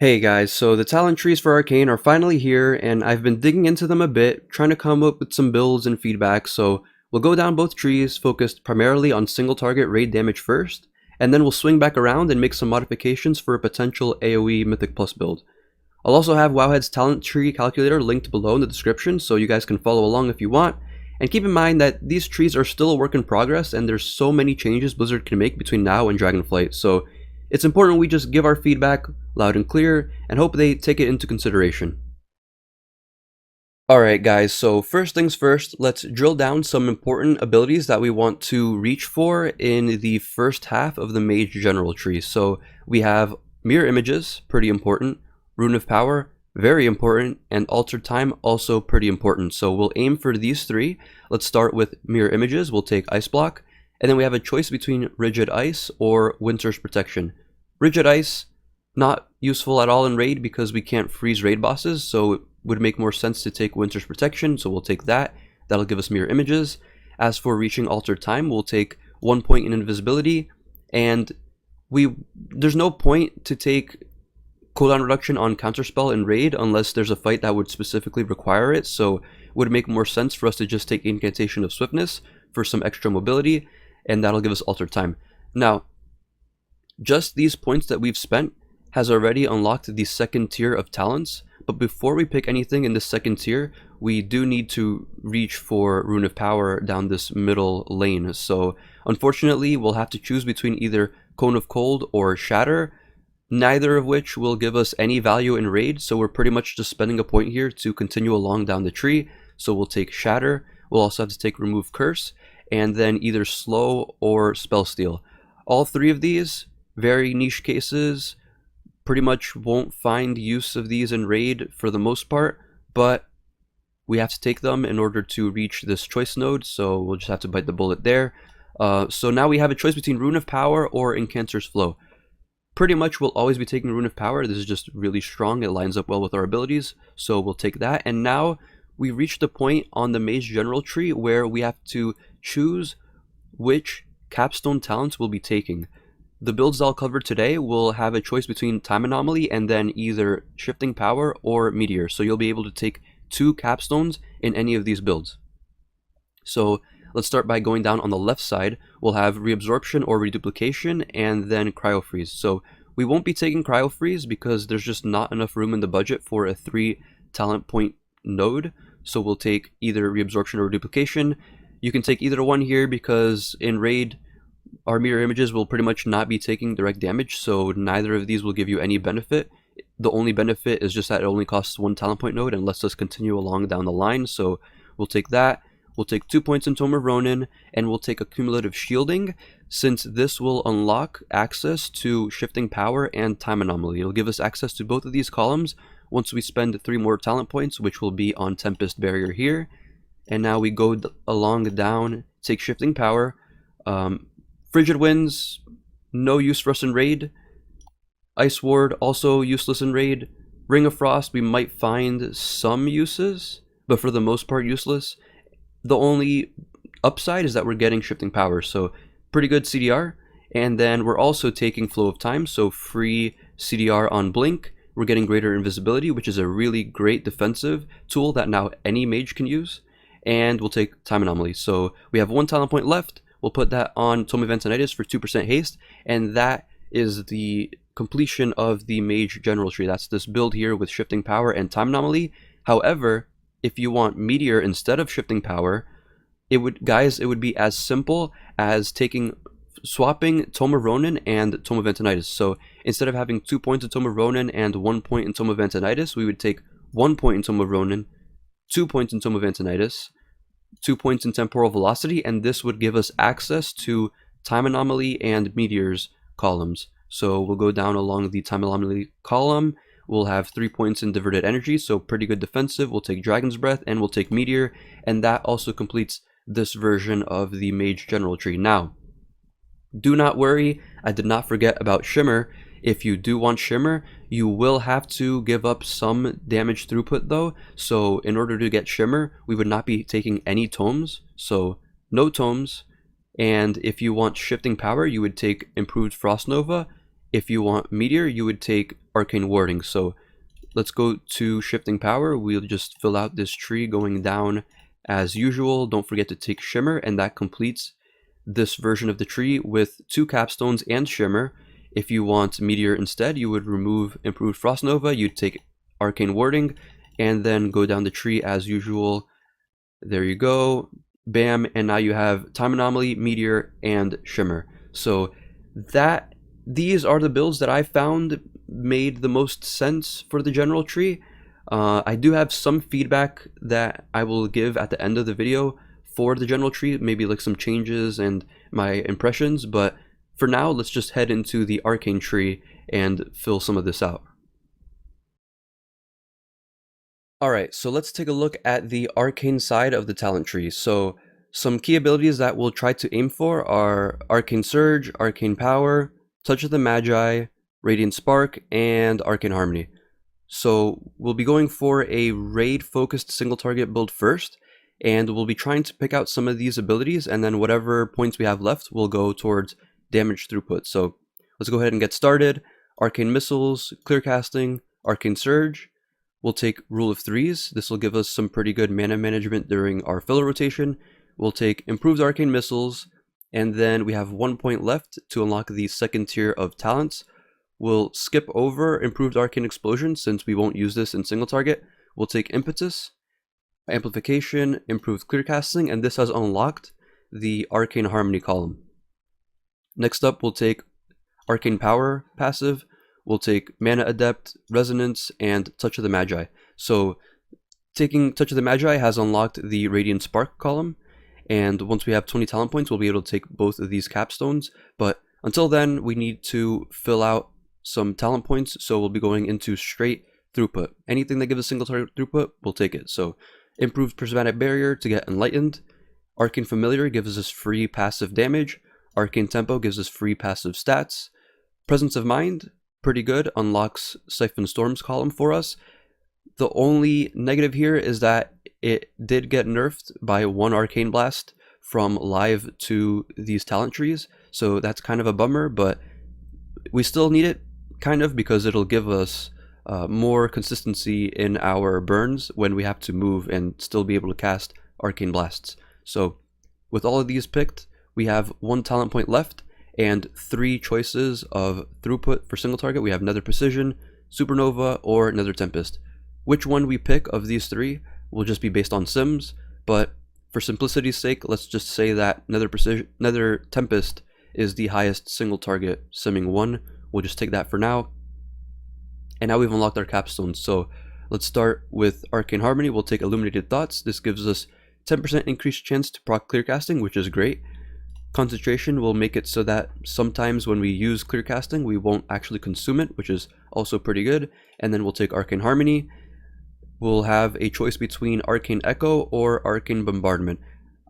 Hey guys, so the talent trees for Arcane are finally here, and I've been digging into them a bit, trying to come up with some builds and feedback, so we'll go down both trees, focused primarily on single target raid damage first, and then we'll swing back around and make some modifications for a potential AoE Mythic Plus build. I'll also have Wowhead's talent tree calculator linked below in the description, so you guys can follow along if you want, and keep in mind that these trees are still a work in progress, and there's so many changes Blizzard can make between now and Dragonflight, so it's important we just give our feedback loud and clear, and hope they take it into consideration. Alright guys, so first things first, let's drill down some important abilities that we want to reach for in the first half of the Mage General tree. So we have Mirror Images, pretty important, Rune of Power, very important, and Altered Time, also pretty important. So we'll aim for these three. Let's start with Mirror Images, we'll take Ice Block, and then we have a choice between Rigid Ice or Winter's Protection. Rigid Ice, not useful at all in raid because we can't freeze raid bosses, so it would make more sense to take Winter's Protection, so we'll take that. That'll give us Mirror Images. As for reaching Altered Time, we'll take 1 point in Invisibility, and there's no point to take cooldown reduction on Counterspell in raid unless there's a fight that would specifically require it, so it would make more sense for us to just take Incantation of Swiftness for some extra mobility, and that'll give us Altered Time. Now, just these points that we've spent has already unlocked the second tier of talents, but before we pick anything in the second tier, we do need to reach for Rune of Power down this middle lane. So unfortunately, we'll have to choose between either Cone of Cold or Shatter, neither of which will give us any value in raid, so we're pretty much just spending a point here to continue along down the tree. So we'll take Shatter, we'll also have to take Remove Curse, and then either Slow or Spell Steal. All three of these, very niche cases, pretty much won't find use of these in raid for the most part, but we have to take them in order to reach this choice node, so we'll just have to bite the bullet there. So now we have a choice between Rune of Power or Incancer's Flow. Pretty much we'll always be taking Rune of Power. This is just really strong, it lines up well with our abilities, so we'll take that. And now we reach the point on the Mage General tree where we have to choose which capstone talents we'll be taking. The builds I'll cover today will have a choice between Time Anomaly and then either Shifting Power or Meteor, so you'll be able to take 2 capstones in any of these builds. So let's start by going down on the left side. We'll have Reabsorption or Reduplication and then Cryo Freeze. So we won't be taking Cryo Freeze because there's just not enough room in the budget for a 3 talent point node, so we'll take either Reabsorption or Reduplication. You can take either one here because in raid our Mirror Images will pretty much not be taking direct damage, so neither of these will give you any benefit. The only benefit is just that it only costs 1 talent point node and lets us continue along down the line, so we'll take that. We'll take 2 points in Tome of Ronin, and we'll take Accumulative Shielding, since this will unlock access to Shifting Power and Time Anomaly. It'll give us access to both of these columns once we spend 3 more talent points, which will be on Tempest Barrier here. And now we go along down, take Shifting Power. Frigid Winds, no use for us in raid. Ice Ward, also useless in raid. Ring of Frost, we might find some uses, but for the most part useless. The only upside is that we're getting Shifting Power, so pretty good CDR. And then we're also taking Flow of Time, so free CDR on Blink. We're getting greater invisibility, which is a really great defensive tool that now any mage can use. And we'll take Time Anomaly. So we have 1 talent point left. We'll put that on Tome of Antonidas for 2% haste, and that is the completion of the Mage General tree. That's this build here with Shifting Power and Time Anomaly. However, if you want Meteor instead of Shifting Power, it would be as simple as swapping Tome of Ronin and Tome of Antonidas. So instead of having 2 points in Tome of Ronin and 1 point in Tome of Antonidas, we would take 1 point in Tome of Ronin, 2 points in Tome of Antonidas, 2 points in Temporal Velocity, and this would give us access to Time Anomaly and Meteors columns. So we'll go down along the Time Anomaly column. We'll have 3 points in Diverted Energy, so pretty good defensive. We'll take Dragon's Breath and we'll take Meteor, and that also completes this version of the Mage General tree. Now, do not worry, I did not forget about Shimmer. If you do want Shimmer, you will have to give up some damage throughput though. So in order to get Shimmer, we would not be taking any tomes. So no tomes. And if you want Shifting Power, you would take Improved Frost Nova If you want Meteor, you would take Arcane Warding. So let's go to Shifting Power. We'll just fill out this tree going down as usual. Don't forget to take Shimmer, and that completes this version of the tree with 2 capstones and Shimmer. If you want Meteor instead, you would remove Improved Frost Nova, you'd take Arcane Warding, and then go down the tree as usual. There you go. Bam, and now you have Time Anomaly, Meteor, and Shimmer. So these are the builds that I found made the most sense for the general tree. I do have some feedback that I will give at the end of the video for the general tree, maybe like some changes and my impressions, but for now, let's just head into the Arcane tree and fill some of this out. Alright, so let's take a look at the Arcane side of the talent tree. So some key abilities that we'll try to aim for are Arcane Surge, Arcane Power, Touch of the Magi, Radiant Spark, and Arcane Harmony. So we'll be going for a raid-focused single target build first, and we'll be trying to pick out some of these abilities, and then whatever points we have left will go towards damage throughput. So let's go ahead and get started. Arcane Missiles, Clear Casting, Arcane Surge. We'll take Rule of Threes. This will give us some pretty good mana management during our filler rotation. We'll take Improved Arcane Missiles, and then we have 1 point left to unlock the second tier of talents. We'll skip over Improved Arcane Explosion since we won't use this in single target. We'll take Impetus, Amplification, Improved Clear Casting, and this has unlocked the Arcane Harmony column. Next up, we'll take Arcane Power passive. We'll take Mana Adept, Resonance, and Touch of the Magi. So taking Touch of the Magi has unlocked the Radiant Spark column, and once we have 20 talent points, we'll be able to take both of these capstones. But until then, we need to fill out some talent points, so we'll be going into straight throughput. Anything that gives a single target throughput, we'll take it. So Improved Prismatic Barrier to get Enlightened. Arcane Familiar gives us free passive damage. Arcane Tempo gives us free passive stats. Presence of Mind, pretty good, unlocks Siphon Storm's column for us. The only negative here is that it did get nerfed by 1 Arcane Blast from live to these talent trees, so that's kind of a bummer, but we still need it, kind of, because it'll give us more consistency in our burns when we have to move and still be able to cast Arcane Blasts. So with all of these picked, we have 1 talent point left and 3 choices of throughput for single target. We have Nether Precision, Supernova, or Nether Tempest. Which one we pick of these 3 will just be based on sims, but for simplicity's sake, let's just say that Nether Tempest is the highest single target simming one. We'll just take that for now. And now we've unlocked our capstones. So let's start with Arcane Harmony. We'll take Illuminated Thoughts. This gives us 10% increased chance to proc clear casting, which is great. Concentration will make it so that sometimes when we use clear casting, we won't actually consume it, which is also pretty good. And then we'll take Arcane Harmony. We'll have a choice between Arcane Echo or Arcane Bombardment.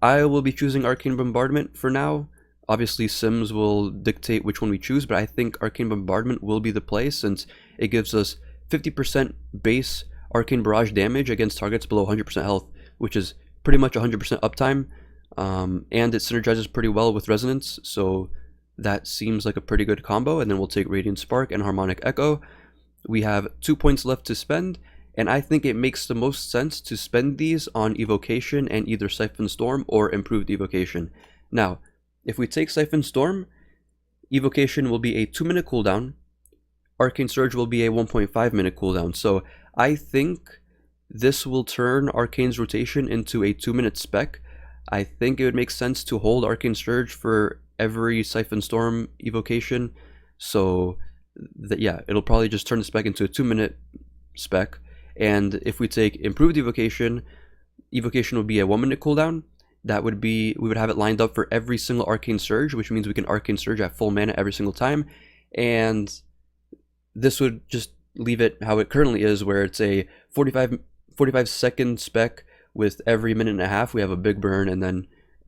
I will be choosing Arcane Bombardment for now. Obviously, sims will dictate which one we choose, but I think Arcane Bombardment will be the play since it gives us 50% base Arcane Barrage damage against targets below 100% health, which is pretty much 100% uptime, and it synergizes pretty well with Resonance, so that seems like a pretty good combo. And then we'll take Radiant Spark and Harmonic Echo. We have 2 points left to spend, and I think it makes the most sense to spend these on Evocation and either Siphon Storm or Improved Evocation. Now, if we take Siphon Storm, Evocation will be a 2-minute cooldown, Arcane Surge will be a 1.5 minute cooldown, so I think this will turn Arcane's rotation into a 2-minute spec. I think it would make sense to hold Arcane Surge for every Siphon Storm Evocation, so yeah, it'll probably just turn the spec into a 2-minute spec. And if we take Improved Evocation, Evocation would be a 1-minute cooldown. That would be, we would have it lined up for every single Arcane Surge, which means we can Arcane Surge at full mana every single time. And this would just leave it how it currently is, where it's a 45 second spec with every minute and a half we have a big burn, and then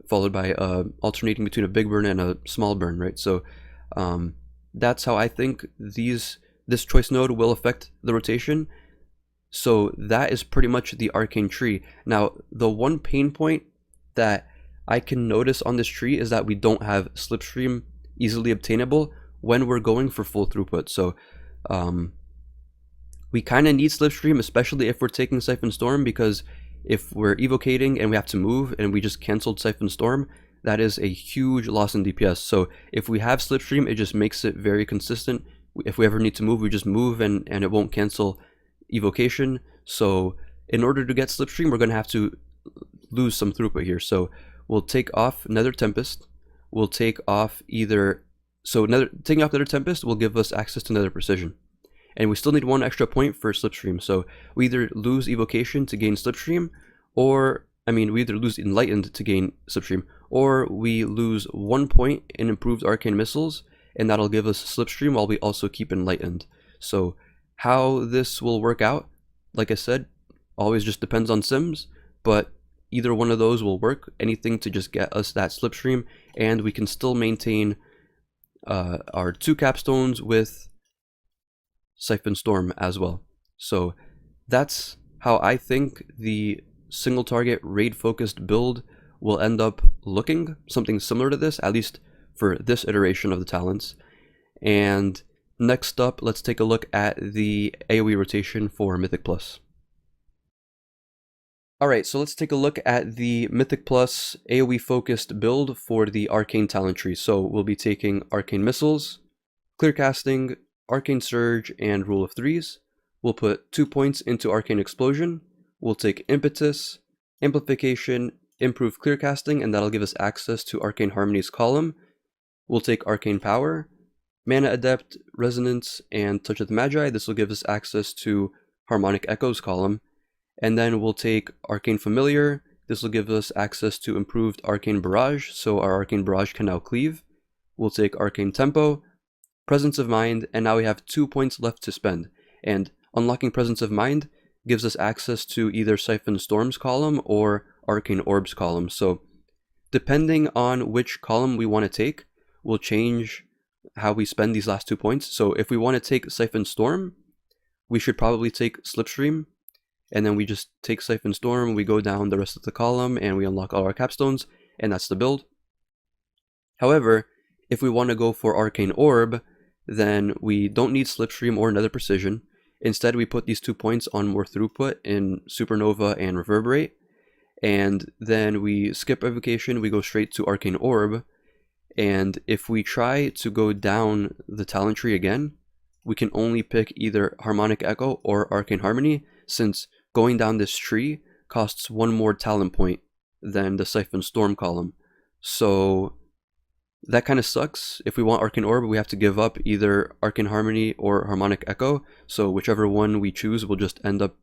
followed by alternating between a big burn and a small burn, right? So that's how I think this choice node will affect the rotation. So that is pretty much the Arcane tree. Now, the one pain point that I can notice on this tree is that we don't have Slipstream easily obtainable when we're going for full throughput. So we kind of need Slipstream, especially if we're taking Siphon Storm, because if we're evocating and we have to move and we just canceled Siphon Storm, that is a huge loss in DPS. So if we have Slipstream, it just makes it very consistent. If we ever need to move, we just move and it won't cancel evocation. So in order to get Slipstream, we're going to have to lose some throughput here. So we'll take off Nether Tempest. We'll take off either... So taking off Nether Tempest will give us access to Nether Precision. And we still need 1 extra point for Slipstream. So we either lose Evocation to gain Slipstream, or... we either lose Enlightened to gain Slipstream, or we lose 1 point in improved Arcane Missiles, and that'll give us Slipstream while we also keep Enlightened. So how this will work out, like I said, always just depends on Sims, but either one of those will work. Anything to just get us that Slipstream, and we can still maintain our 2 capstones with Siphon Storm as well. So that's how I think the single target raid focused build will end up looking, something similar to this, at least for this iteration of the talents. And next up, let's take a look at the AoE rotation for Mythic Plus. Alright, so let's take a look at the Mythic Plus AoE focused build for the Arcane talent tree. So we'll be taking Arcane Missiles, Clear Casting, Arcane Surge, and Rule of Threes. We'll put 2 points into Arcane Explosion. We'll take Impetus, Amplification, Improve Clear Casting, and that'll give us access to Arcane Harmony's column. We'll take Arcane Power, Mana Adept, Resonance, and Touch of the Magi. This will give us access to Harmonic Echo's column. And then we'll take Arcane Familiar. This will give us access to improved Arcane Barrage, so our Arcane Barrage can now cleave. We'll take Arcane Tempo, Presence of Mind, and now we have 2 points left to spend. And unlocking Presence of Mind gives us access to either Siphon Storm's column or Arcane Orb's column. So depending on which column we want to take, will change how we spend these last 2 points. So if we want to take Siphon Storm, we should probably take Slipstream, and then we just take Siphon Storm, we go down the rest of the column, and we unlock all our capstones, and that's the build. However, if we want to go for Arcane Orb, then we don't need Slipstream or Nether Precision. Instead, we put these 2 points on more throughput in Supernova and Reverberate, and then we skip Evocation, we go straight to Arcane Orb, and if we try to go down the talent tree again, we can only pick either Harmonic Echo or Arcane Harmony, since going down this tree costs 1 more talent point than the Siphon Storm column. So that kind of sucks. If we want Arcane Orb, we have to give up either Arcane Harmony or Harmonic Echo, so whichever one we choose will just end up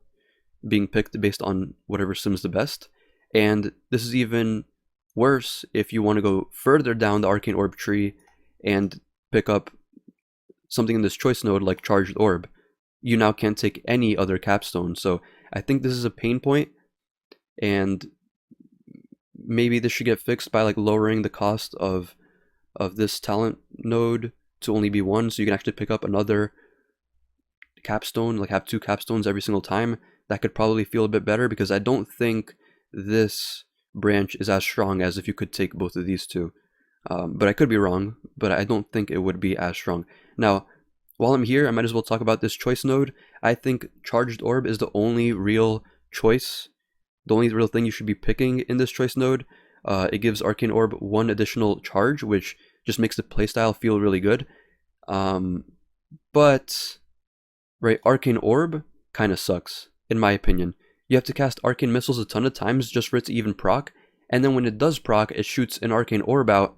being picked based on whatever sim's the best. And this is even worse if you want to go further down the Arcane Orb tree and pick up something in this choice node like Charged Orb. You now can't take any other capstone. So I think this is a pain point, and maybe this should get fixed by like lowering the cost of this talent node to only be 1, so you can actually pick up another capstone, like have 2 capstones every single time. That could probably feel a bit better, because I don't think this branch is as strong as if you could take both of these 2. But I could be wrong, but I don't think it would be as strong. Now, while I'm here, I might as well talk about this choice node. I think Charged Orb is the only real choice, the only real thing you should be picking in this choice node. It gives Arcane Orb 1 additional charge, which just makes the playstyle feel really good. But right, Arcane Orb kind of sucks, in my opinion. You have to cast Arcane Missiles a ton of times just for it to even proc, and then when it does proc, it shoots an Arcane Orb out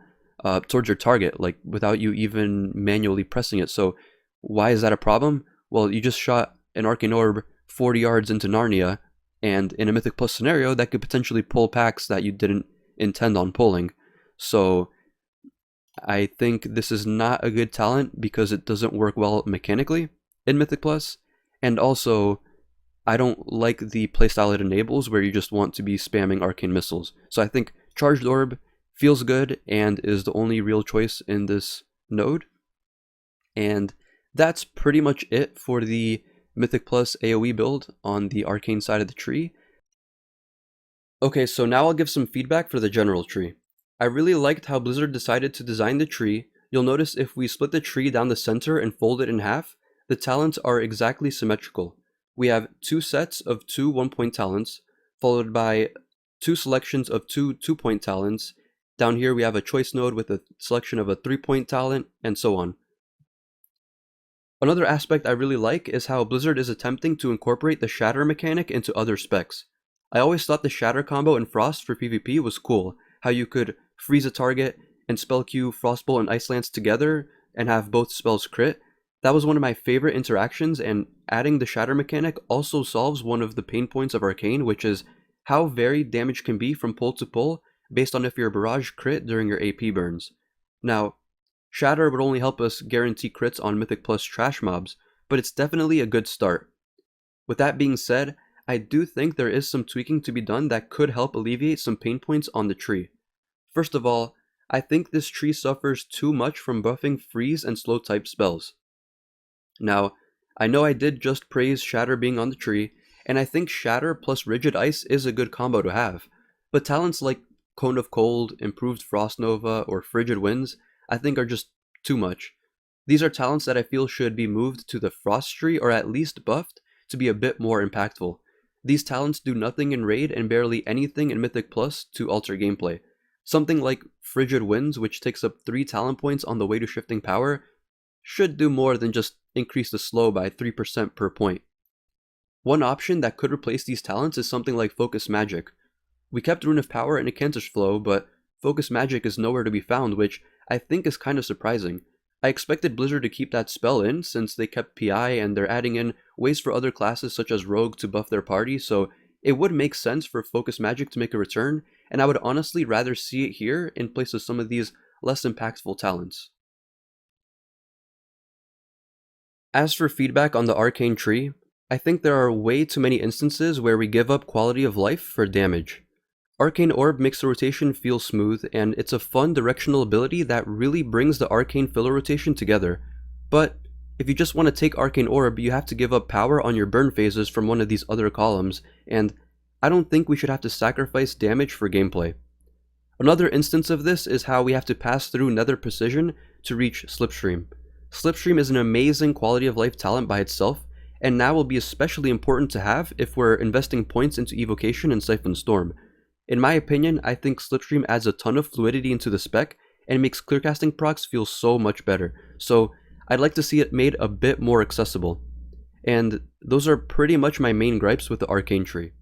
towards your target, like without you even manually pressing it. So why is that a problem? Well, you just shot an Arcane Orb 40 yards into Narnia, and in a Mythic Plus scenario, that could potentially pull packs that you didn't intend on pulling. So I think this is not a good talent because it doesn't work well mechanically in Mythic Plus, and also I don't like the playstyle it enables where you just want to be spamming Arcane Missiles. So I think Charged Orb feels good and is the only real choice in this node. And that's pretty much it for the Mythic Plus AoE build on the Arcane side of the tree. Okay, so now I'll give some feedback for the general tree. I really liked how Blizzard decided to design the tree you'll notice if we split the tree down the center and fold it in half, the talents are exactly symmetrical. We have 2 sets of 2 1-point talents, followed by 2 selections of 2 2-point talents. Down here we have a choice node with a selection of a 3-point talent, and so on. Another aspect I really like is how Blizzard is attempting to incorporate the shatter mechanic into other specs. I always thought the shatter combo in Frost for PvP was cool, how you could freeze a target and spell queue Frostbolt and Ice Lance together and have both spells crit. That was one of my favorite interactions, and adding the shatter mechanic also solves one of the pain points of Arcane, which is how varied damage can be from pull to pull based on if your barrage crit during your AP burns. Now, shatter would only help us guarantee crits on Mythic Plus trash mobs, but it's definitely a good start. With that being said, I do think there is some tweaking to be done that could help alleviate some pain points on the tree. First of all, I think this tree suffers too much from buffing freeze and slow type spells. Now, I know I did just praise Shatter being on the tree, and I think Shatter plus Rigid Ice is a good combo to have, but talents like Cone of Cold, Improved Frost Nova, or Frigid Winds I think are just too much. These are talents that I feel should be moved to the Frost tree or at least buffed to be a bit more impactful. These talents do nothing in Raid and barely anything in Mythic Plus to alter gameplay. Something like Frigid Winds, which takes up 3 talent points on the way to Shifting Power, should do more than just increase the slow by 3% per point. One option that could replace these talents is something like Focus Magic. We kept Rune of Power and Incanter's Flow, but Focus Magic is nowhere to be found, which I think is kind of surprising. I expected Blizzard to keep that spell in since they kept PI and they're adding in ways for other classes such as Rogue to buff their party, so it would make sense for Focus Magic to make a return, and I would honestly rather see it here in place of some of these less impactful talents. As for feedback on the Arcane tree, I think there are way too many instances where we give up quality of life for damage. Arcane Orb makes the rotation feel smooth, and it's a fun directional ability that really brings the Arcane filler rotation together. But if you just want to take Arcane Orb, you have to give up power on your burn phases from one of these other columns, and I don't think we should have to sacrifice damage for gameplay. Another instance of this is how we have to pass through Nether Precision to reach Slipstream. Slipstream is an amazing quality of life talent by itself, and now will be especially important to have if we're investing points into Evocation and Siphon Storm. In my opinion, I think Slipstream adds a ton of fluidity into the spec and makes clearcasting procs feel so much better, so I'd like to see it made a bit more accessible. And those are pretty much my main gripes with the Arcane tree.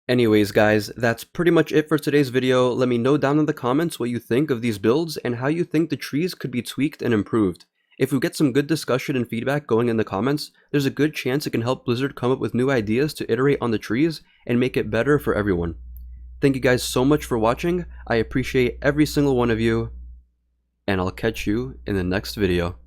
Anyways guys, that's pretty much it for today's video. Let me know down in the comments what you think of these builds and how you think the trees could be tweaked and improved. If we get some good discussion and feedback going in the comments, there's a good chance it can help Blizzard come up with new ideas to iterate on the trees and make it better for everyone. Thank you guys so much for watching, I appreciate every single one of you, and I'll catch you in the next video.